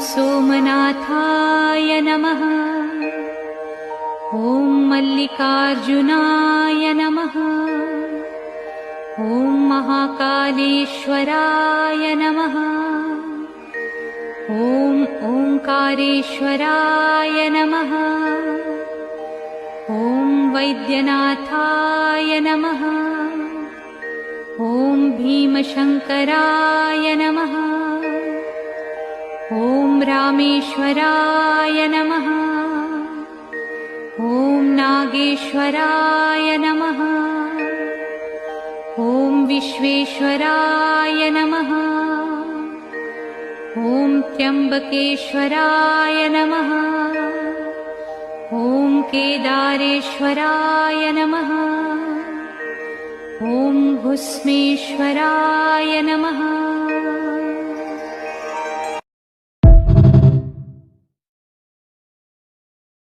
सोमनाथाय नमः। ॐ मल्लिकार्जुनाय नमः। ॐ महाकालेश्वराय नमः। ॐ ओंकारेश्वराय नमः। ॐ वैद्यनाथाय नमः। ॐ भीमशंकराय नमः। ॐ रामेश्वराय नमः। ॐ नागेश्वराय नमः। ॐ विश्वेश्वराय नमः। ॐ त्र्यंबकेश्वराय नमः। ॐ केदारेश्वराय नमः। ॐ भुस्मेश्वराय नमः।